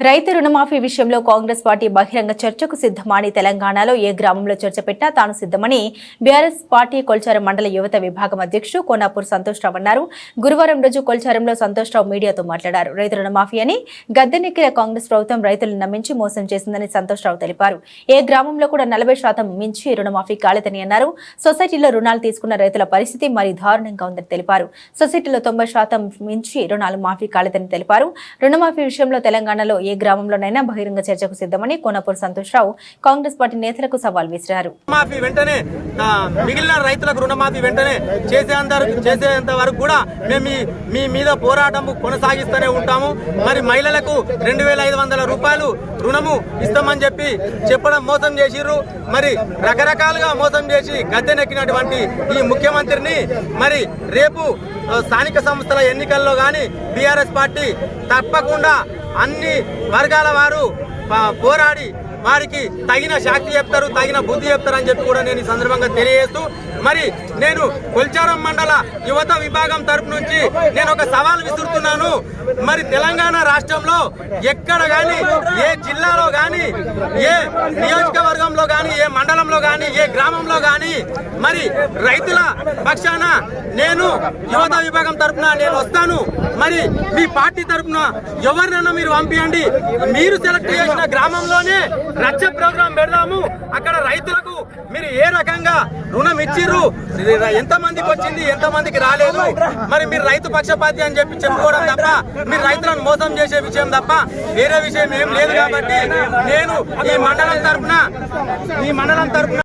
రైతు రుణమాఫీ విషయంలో కాంగ్రెస్ పార్టీ బహిరంగ చర్చకు సిద్ధమని తెలంగాణలో ఏ గ్రామంలో చర్చ పెట్టినా తాను సిద్ధమని బీఆర్ఎస్ పార్టీ కొల్చారం మండల యువత విభాగం అధ్యక్షుడు కోనాపూర్ సంతోష్రావు అన్నారు. గురువారం రోజు కొల్చారంలో సంతోష్రావు మీడియాతో మాట్లాడారు. రైతు రుణమాఫీ అని గద్దెనెక్కిన కాంగ్రెస్ ప్రభుత్వం రైతులను నమ్మించి మోసం చేసిందని సంతోష్రావు తెలిపారు. ఏ గ్రామంలో కూడా 40% మించి రుణమాఫీ కాలేదని అన్నారు. సొసైటీలో రుణాలు తీసుకున్న రైతుల పరిస్థితి మరీ దారుణంగా ఉందని తెలిపారు. సొసైటీలో 90% మించి రుణాలు మాఫీ కాలేదని తెలిపారు. రుణమాఫీ విషయంలో తెలంగాణలో ఏ గ్రామంలోనైనా బహిరంగ చర్చకు సిద్ధమని కోనపూర్ సంతోష్రావు కాంగ్రెస్ పార్టీ నేతలకు సవాల్ విసిరారు. మిగిలిన రైతులకు రుణమాఫీ వెంటనే చేసేంత వరకు కూడా మేము మీ మీద పోరాటం కొనసాగిస్తూనే ఉంటాము. మరి మహిళలకు 2500 రూపాయలు రుణము ఇస్తామని చెప్పడం మోసం చేసిర్రు. మరి రకరకాలుగా మోసం చేసి గద్దెనెక్కినటువంటి ఈ ముఖ్యమంత్రిని మరి రేపు స్థానిక సంస్థల ఎన్నికల్లో గాని బీఆర్ఎస్ పార్టీ తప్పకుండా అన్ని వర్గాల వారు పోరాడి వారికి తగిన శాక్తి చెప్తారు, తగిన బుద్ధి చెప్తారు అని చెప్పి కూడా నేను ఈ సందర్భంగా తెలియజేస్తూ మరి నేను కొల్చారం మండల యువత విభాగం తరపు నుంచి నేను ఒక సవాల్ విసురుతున్నాను. మరి తెలంగాణ రాష్ట్రంలో ఎక్కడ గాని, ఏ జిల్లాలో గాని, ఏ నియోజకవర్గంలో గాని, ఏ మండలంలో గాని, ఏ గ్రామంలో గాని మరి రైతుల పక్షాన నేను యువత విభాగం తరపున నేను వస్తాను. మరి మీ పార్టీ తరపున ఎవరినైనా మీరు పంపించండి. మీరు సెలెక్ట్ చేసిన గ్రామంలోనే రచ్చ ప్రోగ్రాం పెడదాము. అక్కడ రైతులకు మీరు ఏ రకంగా రుణం ఇచ్చిర్రు, ఎంతమందికి వచ్చింది, ఎంతమందికి రాలేదు, మరి మీరు రైతు పక్షపాతి అని చెప్పుకోవడం తప్ప మీరు రైతులను మోసం చేసే విషయం తప్ప వేరే విషయం ఏం లేదు. కాబట్టి నేను ఈ మండలం తరపున